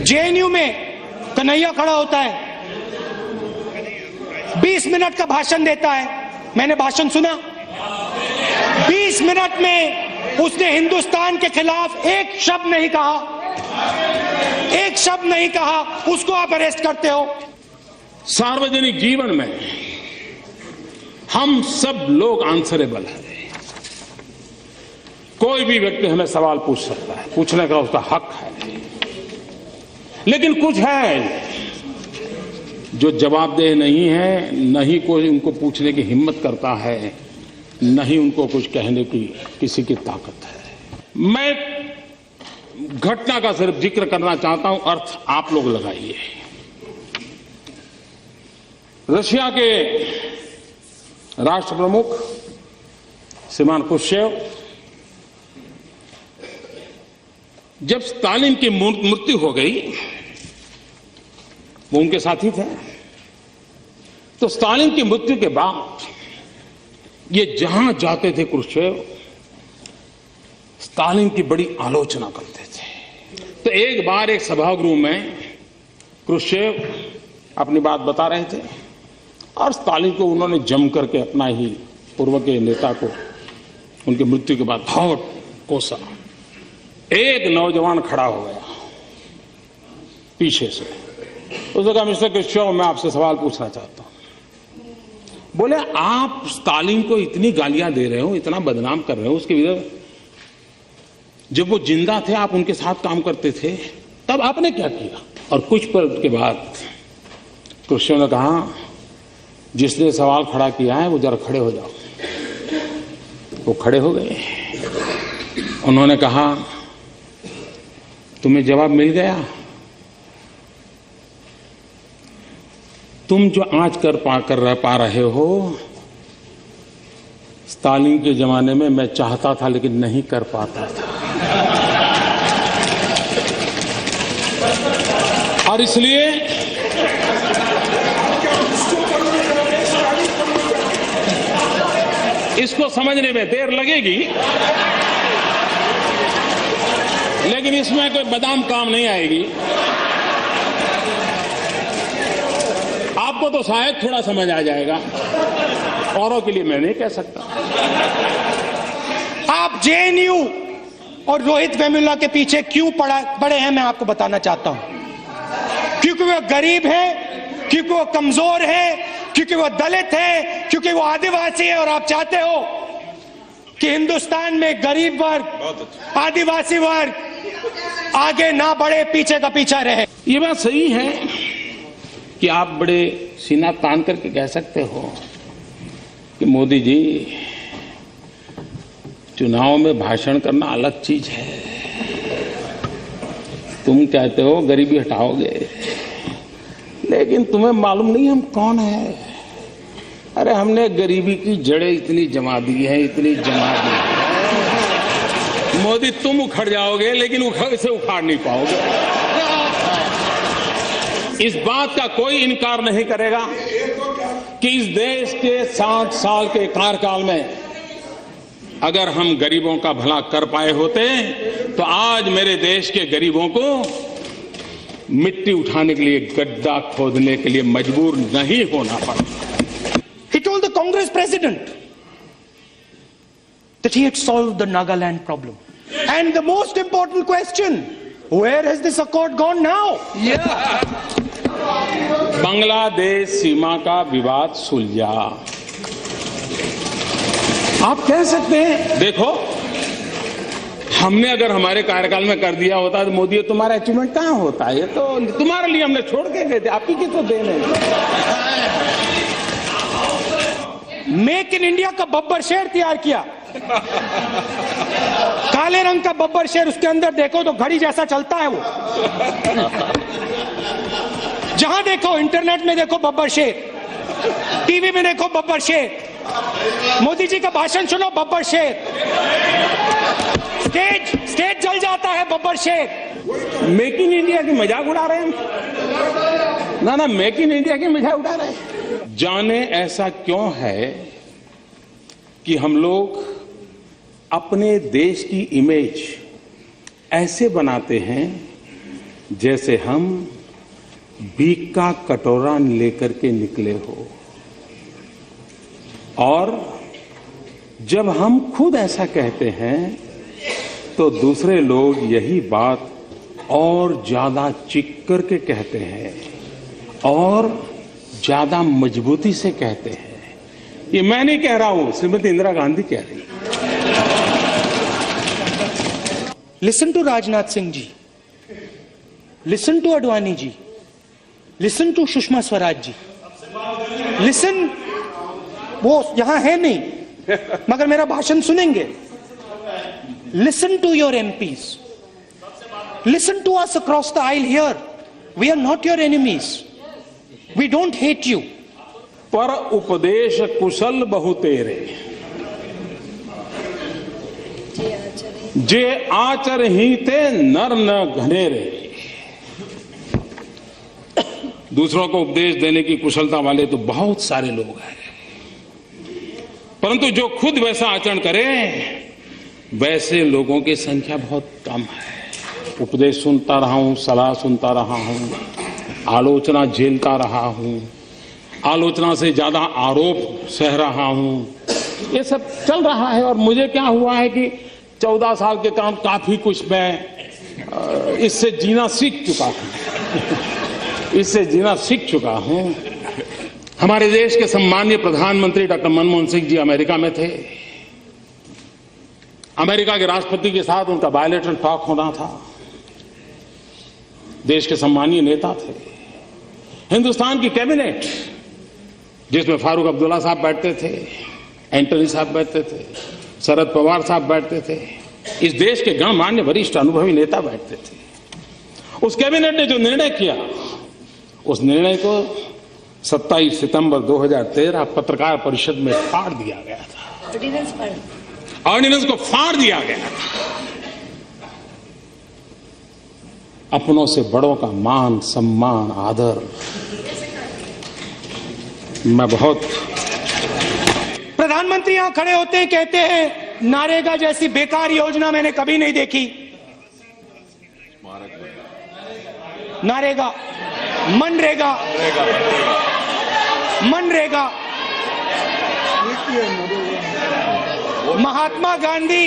JNU में कन्हैया खड़ा होता है, 20 मिनट का भाषण देता है। मैंने भाषण सुना, 20 मिनट में उसने हिंदुस्तान के खिलाफ एक शब्द नहीं कहा, एक शब्द नहीं कहा। उसको आप अरेस्ट करते हो। सार्वजनिक जीवन में हम सब लोग आंसरेबल हैं। कोई भी व्यक्ति हमें सवाल पूछ सकता है, पूछने का उसका हक है। लेकिन कुछ है जो जवाबदेह नहीं है, न ही कोई उनको पूछने की हिम्मत करता है, न ही उनको कुछ कहने की किसी की ताकत है। मैं घटना का सिर्फ जिक्र करना चाहता हूं, अर्थ आप लोग लगाइए। रशिया के राष्ट्र प्रमुख श्रीमान क्रुश्चेव जब स्टालिन की मृत्यु हो गई, वो उनके साथी थे, तो स्टालिन की मृत्यु के बाद ये जहां जाते थे क्रुश्चेव स्टालिन की बड़ी आलोचना करते थे। तो एक बार एक सभागृह में क्रुश्चेव अपनी बात बता रहे थे और स्टालिन को उन्होंने जम करके अपना ही पूर्व के नेता को उनकी मृत्यु के बाद बहुत कोसा। एक नौजवान खड़ा हो गया पीछे से, उसने कहा, मिस्टर क्रुश्चेव, मैं आपसे सवाल पूछना चाहता हूं। बोले, आप स्टालिन को इतनी गालियां दे रहे हो, इतना बदनाम कर रहे हो, उसके विरुद्ध जब वो जिंदा थे आप उनके साथ काम करते थे, तब आपने क्या किया? और कुछ पल के बाद क्रुश्चेव ने कहा, जिसने सवाल खड़ा किया है वो जरा खड़े हो जाओ। वो खड़े हो गए। उन्होंने कहा, तुम्हें जवाब मिल गया? तुम जो आज कर पा रहे हो, स्टालिन के जमाने में मैं चाहता था लेकिन नहीं कर पाता था। और इसलिए इसको समझने में देर लगेगी, लेकिन इसमें कोई बादाम काम नहीं आएगी। आपको तो शायद थोड़ा समझ आ जाएगा, औरों के लिए मैं नहीं कह सकता। आप जेएनयू और रोहित वेमुला के पीछे क्यों पड़े हैं, मैं आपको बताना चाहता हूं। क्योंकि वो गरीब है, क्योंकि वो कमजोर है, क्योंकि वो दलित है, क्योंकि वो आदिवासी है। और आप चाहते हो कि हिंदुस्तान में गरीब वर्ग, आदिवासी वर्ग आगे ना बढ़े, पीछे का पीछा रहे। ये बात सही है कि आप बड़े सीना तान करके कह सकते हो कि मोदी जी, चुनाव में भाषण करना अलग चीज है। तुम कहते हो गरीबी हटाओगे, लेकिन तुम्हें मालूम नहीं हम कौन है। अरे हमने गरीबी की जड़ें इतनी जमा दी है, इतनी जमा दी है। मोदी, तुम उखड़ जाओगे लेकिन इसे उखाड़ नहीं पाओगे। इस बात का कोई इनकार नहीं करेगा कि इस देश के 60 साल के कार्यकाल में अगर हम गरीबों का भला कर पाए होते तो आज मेरे देश के गरीबों को मिट्टी उठाने के लिए, गड्ढा खोदने के लिए मजबूर नहीं होना पड़ता। He told the Congress president that he had solved the Nagaland problem. And the most important question, where has this accord gone now? Bangladesh सीमा का विवाद सुलझा। आप कह सकते हैं, देखो, हमने अगर हमारे कार्यकाल में कर दिया होता तो मोदी, तुम्हारा अचीवमेंट कहां होता है? ये तो तुम्हारे लिए हमने छोड़ के गए थे, आप ही की तो देन है। मेक इन इंडिया का बब्बर शेर तैयार किया, काले रंग का बब्बर शेर, उसके अंदर देखो तो घड़ी जैसा चलता है वो। जहां देखो, इंटरनेट में देखो बब्बर शेर, टीवी में देखो बब्बर शेर, मोदी जी का भाषण सुनो बब्बर शेर, स्टेज जल जाता है बब्बर शेर। मेक इन इंडिया की मजाक उड़ा रहे हैं ना, मेक इन इंडिया की मजाक उड़ा रहे हैं। जाने ऐसा क्यों है कि हम लोग अपने देश की इमेज ऐसे बनाते हैं जैसे हम भीख का कटोरा लेकर के निकले हो, और जब हम खुद ऐसा कहते हैं तो दूसरे लोग यही बात और ज्यादा चीख करके कहते हैं और ज्यादा मजबूती से कहते हैं। ये मैं नहीं कह रहा हूं, श्रीमती इंदिरा गांधी कह रही। Listen to Rajnath Singh ji, listen to Advani ji, listen to Sushma Swaraj ji, listen, वो यहां है नहीं मगर मेरा भाषण सुनेंगे। Listen to your MPs, listen to us across the aisle here, we are not your enemies, we don't hate you. पर उपदेश कुशल बहु तेरे, जे आचर ही ते नर न घनेरे। दूसरों को उपदेश देने की कुशलता वाले तो बहुत सारे लोग हैं, परंतु जो खुद वैसा आचरण करे वैसे लोगों की संख्या बहुत कम है। उपदेश सुनता रहा हूं, सलाह सुनता रहा हूं, आलोचना झेलता रहा हूं, आलोचना से ज्यादा आरोप सह रहा हूं, ये सब चल रहा है। और मुझे क्या हुआ है कि 14 साल के काम काफी कुछ मैं इससे जीना सीख चुका हूं, इससे जीना सीख चुका हूं। हमारे देश के सम्मानीय प्रधानमंत्री डॉक्टर मनमोहन सिंह जी अमेरिका में थे। अमेरिका के राष्ट्रपति के साथ उनका बायलैटरल टॉक होना था। देश के सम्मानीय नेता थे। हिंदुस्तान की कैबिनेट, जिसमें फारूक अब्दुल्ला साहब बैठते थे, एंटनी साहब बैठते थे, शरद पवार साहब बैठते थे, इस देश के गणमान्य वरिष्ठ अनुभवी नेता बैठते थे। उस कैबिनेट ने जो निर्णय किया, उस निर्णय को 27 सितंबर 2013 पत्रकार परिषद में फाड़ दिया गया था। ऑर्डिनेंस को फाड़ दिया गया था। अपनों से बड़ों का मान, सम्मान, आदर, मैं बहुत। प्रधानमंत्री यहां खड़े होते हैं, कहते हैं नारेगा जैसी बेकार योजना मैंने कभी नहीं देखी। नारेगा, मनरेगा, मनरेगा, महात्मा गांधी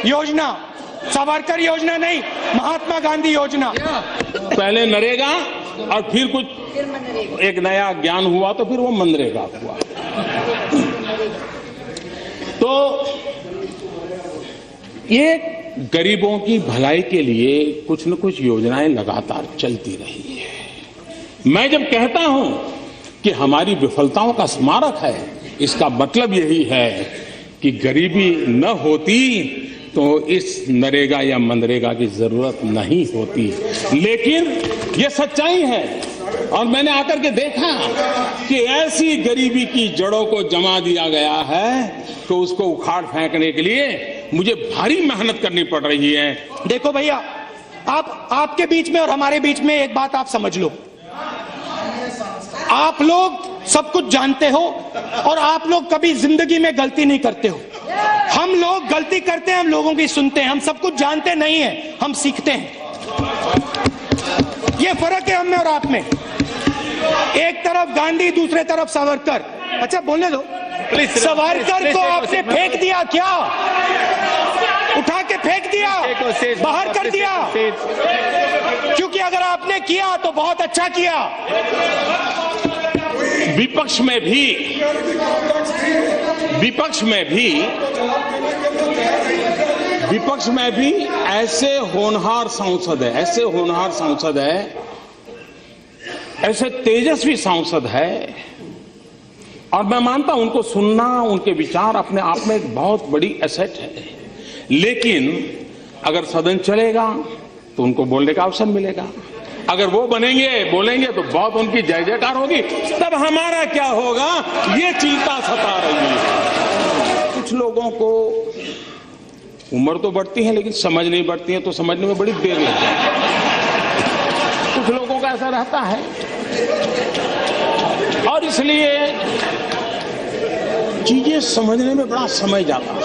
योजना, सावरकर योजना नहीं, महात्मा गांधी योजना। पहले नरेगा और फिर कुछ एक नया ज्ञान हुआ तो फिर वो मनरेगा हुआ। तो ये गरीबों की भलाई के लिए कुछ न कुछ योजनाएं लगातार चलती रही है। मैं जब कहता हूं कि हमारी विफलताओं का स्मारक है, इसका मतलब यही है कि गरीबी न होती तो इस नरेगा या मनरेगा की जरूरत नहीं होती। लेकिन यह सच्चाई है और मैंने आकर के देखा कि ऐसी गरीबी की जड़ों को जमा दिया गया है कि उसको उखाड़ फेंकने के लिए मुझे भारी मेहनत करनी पड़ रही है। देखो भैया, आपके बीच में और हमारे बीच में एक बात आप समझ लो, आप लोग सब कुछ जानते हो और आप लोग कभी जिंदगी में गलती नहीं करते हो। हम लोग गलती करते हैं, हम लोगों की सुनते हैं, हम सब कुछ जानते नहीं है, हम सीखते हैं। ये फर्क है हम में और आप में। एक तरफ गांधी, दूसरे तरफ सावरकर। अच्छा बोलने दो। सावरकर को आपने फेंक दिया क्या? उठा के फेंक दिया, बाहर कर दिया, क्योंकि अगर आपने किया तो बहुत अच्छा किया। विपक्ष में भी ऐसे होनहार सांसद है, ऐसे तेजस्वी सांसद है, और मैं मानता हूं उनको सुनना, उनके विचार अपने आप में एक बहुत बड़ी एसेट है। लेकिन अगर सदन चलेगा तो उनको बोलने का अवसर मिलेगा। अगर वो बोलेंगे तो बहुत उनकी जय जयकार होगी। तब हमारा क्या होगा, ये चिंता सता रही है। कुछ लोगों को उम्र तो बढ़ती है लेकिन समझ नहीं बढ़ती है, तो समझने में बड़ी देर लगती है। कुछ लोगों का ऐसा रहता है और इसलिए चीजें समझने में बड़ा समय जाता है।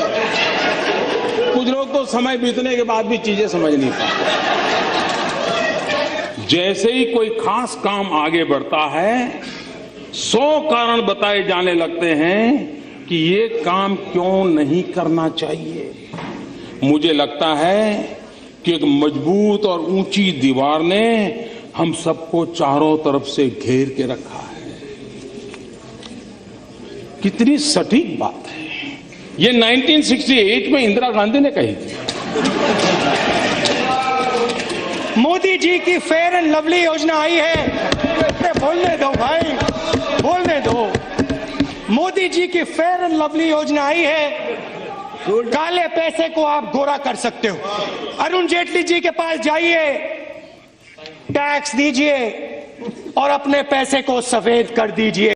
कुछ लोग तो समय बीतने के बाद भी चीजें समझ नहीं पाते। जैसे ही कोई खास काम आगे बढ़ता है 100 कारण बताए जाने लगते हैं कि ये काम क्यों नहीं करना चाहिए। मुझे लगता है कि एक मजबूत और ऊंची दीवार ने हम सबको चारों तरफ से घेर के रखा है। कितनी सटीक बात है। ये 1968 में इंदिरा गांधी ने कही थी। मोदी जी की फेयर एंड लवली योजना आई है। बोलने दो भाई, बोलने दो। मोदी जी की फेयर एंड लवली योजना आई है। काले पैसे को आप गोरा कर सकते हो। अरुण जेटली जी के पास जाइए, टैक्स दीजिए और अपने पैसे को सफेद कर दीजिए।